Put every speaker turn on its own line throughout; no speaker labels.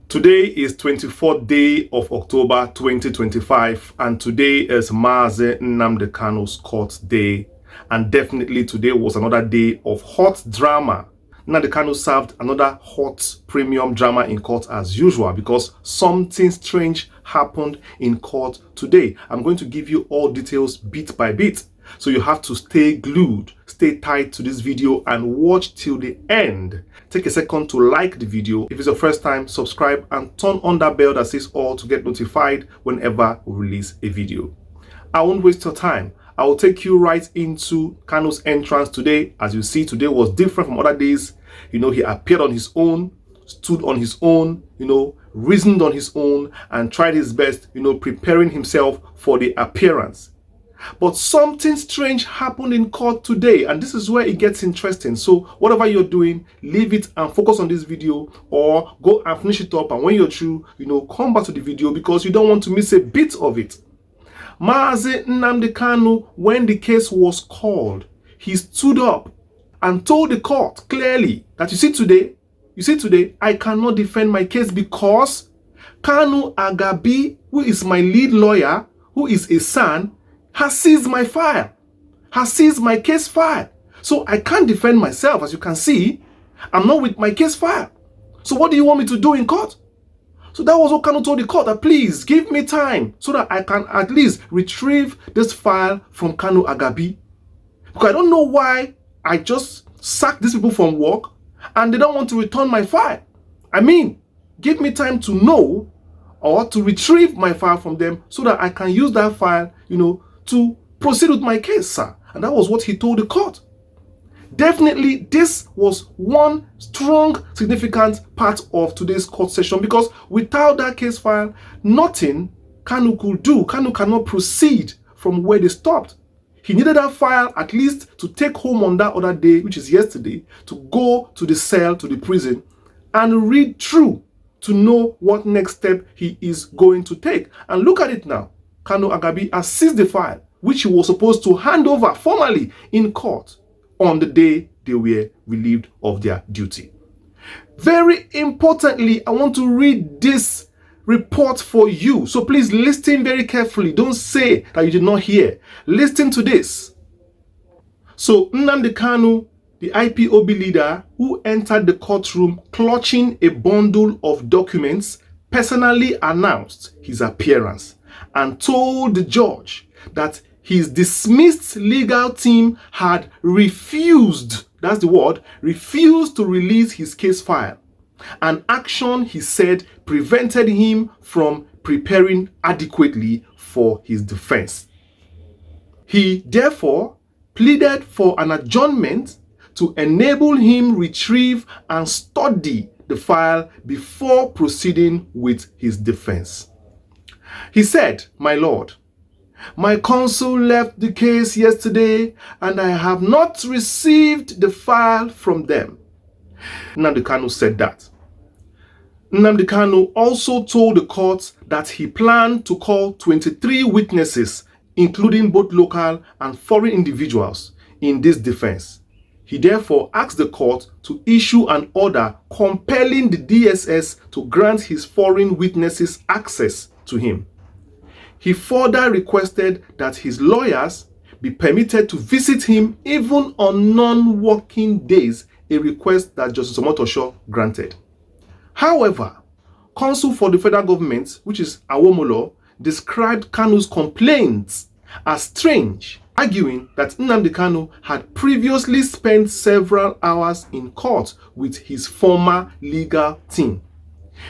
Today is 24th day of October 2025, and today is Mazi Nnamdi Kanu's court day. And definitely today was another day of hot drama. Nnamdi Kanu served another hot premium drama in court as usual because something strange happened in court today. I'm going to give you all details bit by bit. So you have to stay glued, stay tight to this video and watch till the end. Take a second to like the video. If it's your first time, subscribe and turn on that bell that says all to get notified whenever we release a video. I won't waste your time. I will take you right into Kanu's entrance today. As you see, today was different from other days. He appeared on his own, stood on his own, reasoned on his own and tried his best, preparing himself for the appearance. But something strange happened in court today, and this is where it gets interesting. So whatever you're doing, leave it and focus on this video, or go and finish it up, and when you're through, come back to the video because you don't want to miss a bit of it. Mazi Nnamdi Kanu, when the case was called, he stood up and told the court clearly that you see today, I cannot defend my case because Kanu Agabi, who is my lead lawyer, who is a son, has seized my file, has seized my case file. So I can't defend myself. As you can see, I'm not with my case file. So what do you want me to do in court? So that was what Kanu told the court, that please give me time so that I can at least retrieve this file from Kanu Agabi. Because I don't know why I just sacked these people from work and they don't want to return my file. I mean, give me time to know or to retrieve my file from them so that I can use that file, to proceed with my case, sir. And that was what he told the court. Definitely, this was one strong, significant part of today's court session because without that case file, nothing Kanu could do. Kanu cannot proceed from where they stopped. He needed that file at least to take home on that other day, which is yesterday, to go to the cell, to the prison, and read through to know what next step he is going to take. And look at it now. Kanu Agabi has seized the file, which he was supposed to hand over formally in court on the day they were relieved of their duty. Very importantly, I want to read this report for you. So please listen very carefully. Don't say that you did not hear. Listen to this. So Nnamdi Kanu, the IPOB leader who entered the courtroom clutching a bundle of documents, personally announced his appearance and told the judge that his dismissed legal team had refused, that's the word, refused to release his case file. An action, he said, prevented him from preparing adequately for his defense. He therefore pleaded for an adjournment to enable him retrieve and study the file before proceeding with his defense. He said, "My lord, my counsel left the case yesterday and I have not received the file from them." Nnamdi Kanu said that. Nnamdi Kanu also told the court that he planned to call 23 witnesses, including both local and foreign individuals, in this defense. He therefore asked the court to issue an order compelling the DSS to grant his foreign witnesses access to him. He further requested that his lawyers be permitted to visit him even on non-working days, a request that Justice Omotosho granted. However, counsel for the federal government, which is Awomolo, described Kanu's complaints as strange, arguing that Nnamdi Kanu had previously spent several hours in court with his former legal team.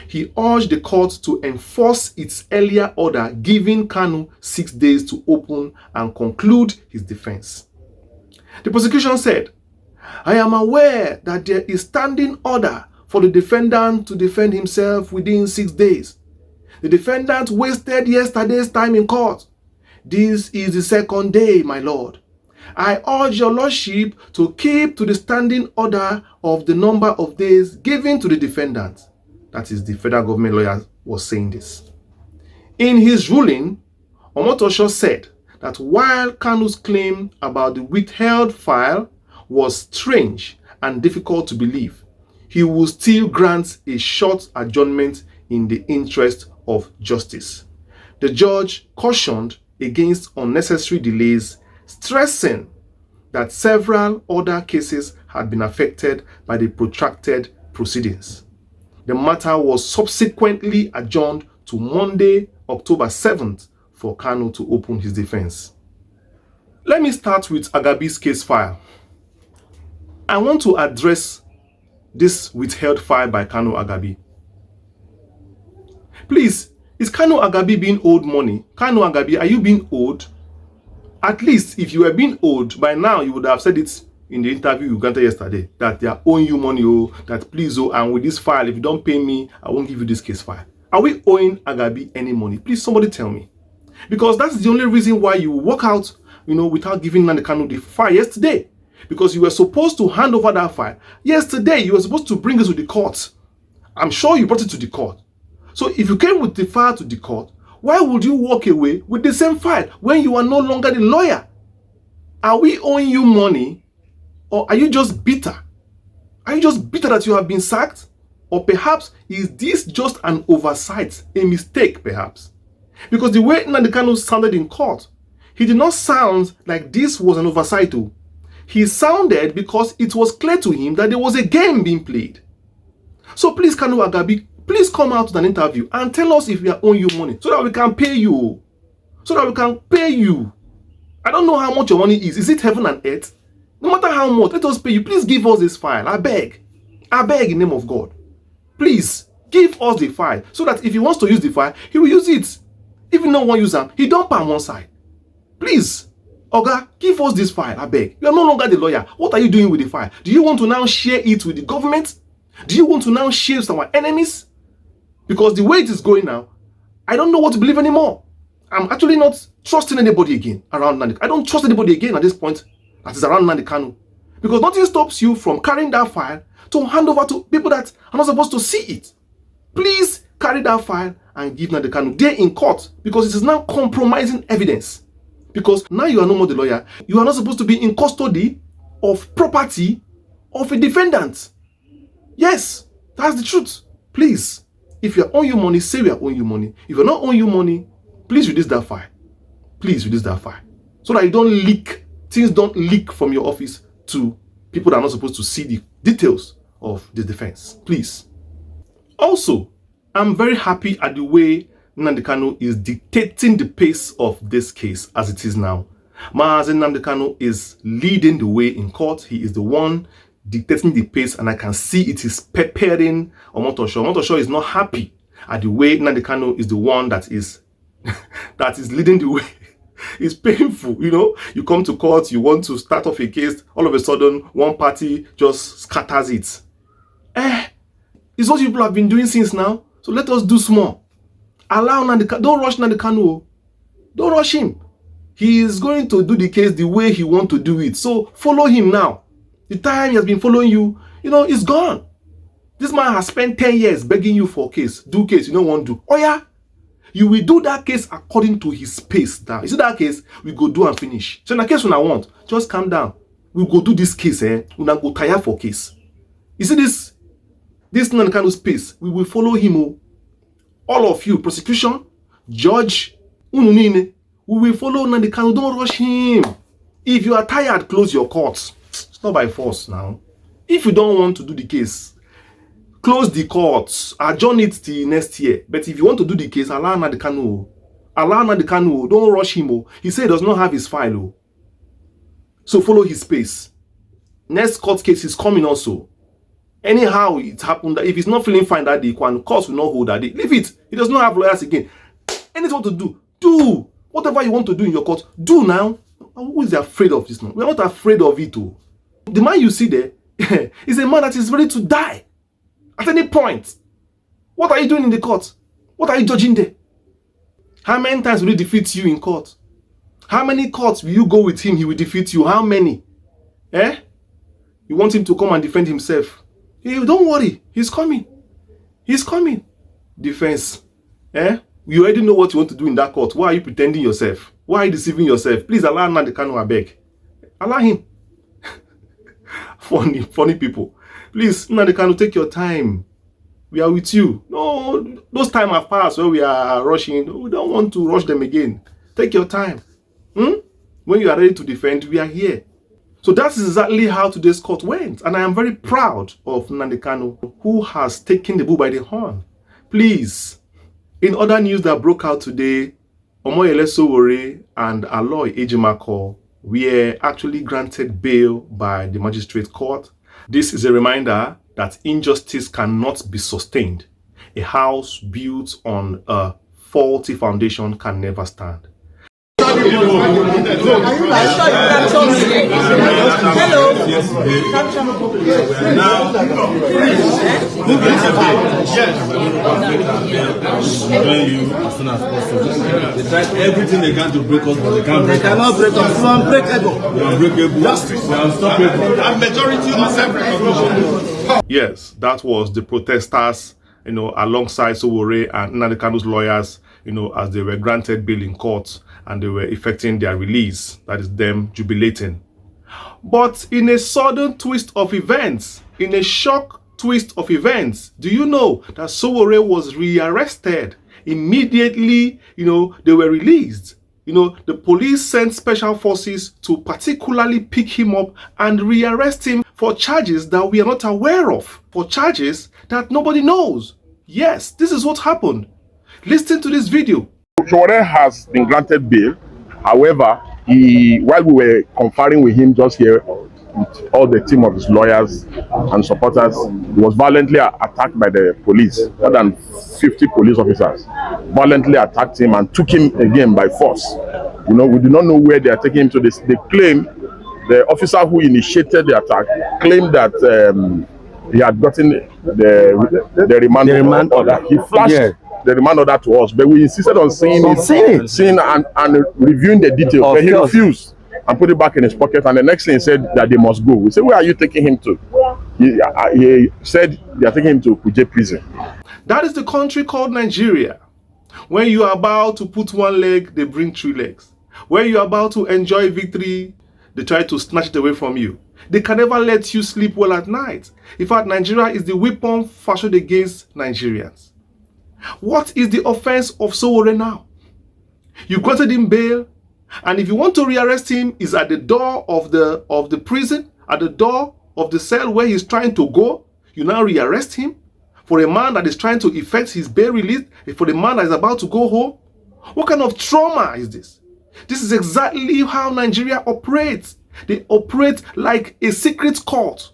He urged the court to enforce its earlier order, giving Kanu 6 days to open and conclude his defense. The prosecution said, "I am aware that there is standing order for the defendant to defend himself within 6 days. The defendant wasted yesterday's time in court. This is the second day, my lord. I urge your lordship to keep to the standing order of the number of days given to the defendant." That is, the federal government lawyer was saying this. In his ruling, Omotosho said that while Kanu's claim about the withheld file was strange and difficult to believe, he will still grant a short adjournment in the interest of justice. The judge cautioned against unnecessary delays, stressing that several other cases had been affected by the protracted proceedings. The matter was subsequently adjourned to Monday, October 7th, for Kanu to open his defense. Let me start with Agabi's case file. I want to address this withheld file by Kanu Agabi. Please, is Kanu Agabi being owed money? Kanu Agabi, are you being owed? At least if you were being owed, by now you would have said it in the interview you granted yesterday, that they are owing you money, oh, that please, oh, and with this file, if you don't pay me, I won't give you this case file. Are we owing Agabi any money? Please, somebody tell me. Because that's the only reason why you walk out, without giving Nnamdi Kanu the file yesterday. Because you were supposed to hand over that file. Yesterday, you were supposed to bring it to the court. I'm sure you brought it to the court. So if you came with the file to the court, why would you walk away with the same file when you are no longer the lawyer? Are we owing you money? Or are you just bitter? Are you just bitter that you have been sacked? Or perhaps is this just an oversight, a mistake perhaps? Because the way Nnamdi Kanu sounded in court, he did not sound like this was an oversight. He sounded because it was clear to him that there was a game being played. So please, Kanu Agabi, please come out with an interview and tell us if we are owing you money so that we can pay you. So that we can pay you. I don't know how much your money is. Is it heaven and earth? No matter how much, let us pay you. Please give us this file. I beg. I beg in the name of God. Please, give us the file so that if he wants to use the file, he will use it. If no one use them, he don't pay on one side. Please, Oga, give us this file, I beg. You are no longer the lawyer. What are you doing with the file? Do you want to now share it with the government? Do you want to now share with our enemies? Because the way it is going now, I don't know what to believe anymore. I'm actually not trusting anybody again around Nnamdi. I don't trust anybody again at this point that is around Nnamdi Kanu. Because nothing stops you from carrying that file to hand over to people that are not supposed to see it. Please carry that file and give Nnamdi Kanu there in court, because it is now compromising evidence. Because now you are no more the lawyer. You are not supposed to be in custody of property of a defendant. Yes, that's the truth. Please, if you are owing you money, say we are owing you money. If you're not owing you money, please release that file. Please release that file. So that you don't leak, things don't leak from your office to people that are not supposed to see the details of the defense. Please. Also, I'm very happy at the way Nnamdi Kanu is dictating the pace of this case as it is now. Mazi Nnamdi Kanu is leading the way in court. He is the one dictating the pace, and I can see it is preparing Omotosho. Omotosho is not happy at the way Nnamdi Kanu is the one that is leading the way. It's painful, You come to court, you want to start off a case, all of a sudden, one party just scatters it. It's what people have been doing since now. So let us do small. Allow Nnamdi Kanu. Don't rush Nnamdi Kanu. Don't rush him. He is going to do the case the way he wants to do it. So follow him now. The time he has been following you, it's gone. This man has spent 10 years begging you for a case. Do case, you don't want to do. Oh yeah? You will do that case according to his pace now. You see that case, we go do and finish. So in the case when I want, just calm down. We go do this case, we will go tire for case. You see this Nnamdi Kanu's pace, we will follow him. All of you, prosecution, judge, we will follow Nnamdi Kanu. Don't rush him. If you are tired, close your court. It's not by force now. If you don't want to do the case, close the courts, adjourn it till next year. But if you want to do the case, allow Nnamdi Kanu. Allow Nnamdi Kanu. Don't rush him. He said he does not have his file. So follow his pace. Next court case is coming also. Anyhow, it happened that if he's not feeling fine that day, court will not hold that day. Leave it. He does not have lawyers again. Anything to do, do. Whatever you want to do in your court, do now. Who is afraid of this now? We are not afraid of it. The man you see there is a man that is ready to die at any point. What are you doing in the court? What are you judging there? How many times will he defeat you in court? How many courts will you go with him? He will defeat you. How many? You want him to come and defend himself? Hey, don't worry. He's coming. He's coming. Defense. You already know what you want to do in that court. Why are you pretending yourself? Why are you deceiving yourself? Please allow Nnamdi Kanu, I beg. Allow him. Funny people. Please, Nnamdi Kanu, take your time. We are with you. No, those time have passed where we are rushing. We don't want to rush them again. Take your time. When you are ready to defend, we are here. So that is exactly how today's court went. And I am very proud of Nnamdi Kanu, who has taken the bull by the horn. Please, in other news that broke out today, Omoyele Sowore and Aloy Ejimakor were actually granted bail by the magistrate court. This is a reminder that injustice cannot be sustained. A house built on a faulty foundation can never stand.
Hello. Now, you as soon as possible. They tried everything they can to break us, but they can't break us. They cannot break us. We are unbreakable. We are unbreakable. Justice. We are unstoppable. And majority of self-recognition.
Yes, that was the protesters, alongside Sowore and Nnamdi Kanu's lawyers, as they were granted bail in court and they were effecting their release. That is them jubilating. But in a sudden twist of events, in a shock twist of events, do you know that Sowore was rearrested? Immediately, they were released. The police sent special forces to particularly pick him up and rearrest him for charges that we are not aware of, for charges that nobody knows. Yes, this is what happened. Listen to this video.
Sowore has been granted bail. However, while we were conferring with him just here, with all the team of his lawyers and supporters, he was violently attacked by the police. More than 50 police officers violently attacked him and took him again by force. We do not know where they are taking him to. They claim the officer who initiated the attack claimed that he had gotten the remand order. He flashed the remand order to us, but we insisted on seeing and reviewing the details. But he refused and put it back in his pocket. And the next thing he said that they must go. We said, where are you taking him to? He said they are taking him to Kuje prison.
That is the country called Nigeria. When you are about to put one leg, they bring 3 legs. When you are about to enjoy victory, they try to snatch it away from you. They can never let you sleep well at night. In fact, Nigeria is the weapon fashioned against Nigerians. What is the offense of Sowore now? You granted him bail, and if you want to rearrest him, he's at the door of the prison, at the door of the cell where he's trying to go. You now rearrest him for a man that is trying to effect his bail release, for the man that is about to go home. What kind of trauma is this? This is exactly how Nigeria operates. They operate like a secret court.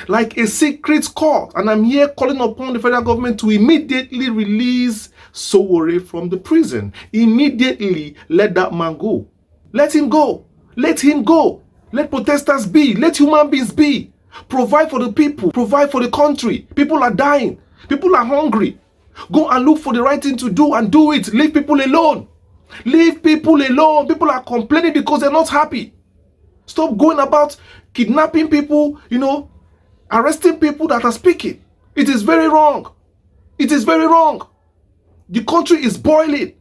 Like a secret court. And I'm here calling upon the federal government to immediately release Sowore from the prison. Immediately let that man go. Let him go. Let him go. Let protesters be. Let human beings be. Provide for the people. Provide for the country. People are dying. People are hungry. Go and look for the right thing to do and do it. Leave people alone. Leave people alone. People are complaining because they're not happy. Stop going about kidnapping people, arresting people that are speaking. It is very wrong. It is very wrong. The country is boiling.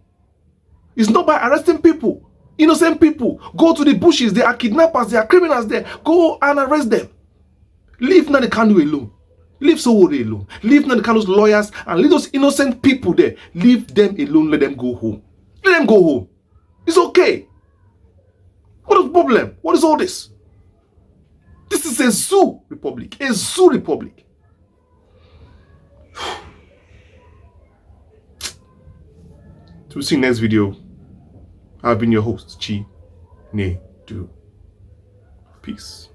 It's not by arresting people. Innocent people. Go to the bushes. They are kidnappers. They are criminals there. Go and arrest them. Leave Nnamdi Kanu alone. Leave Sowore alone. Leave Nnamdi Kanu's lawyers and leave those innocent people there. Leave them alone. Let them go home. Let them go home. It's okay. What is the problem? What is all this? This is a zoo republic. A zoo republic. Till we see next video, I've been your host, Chi Ne Du. Peace.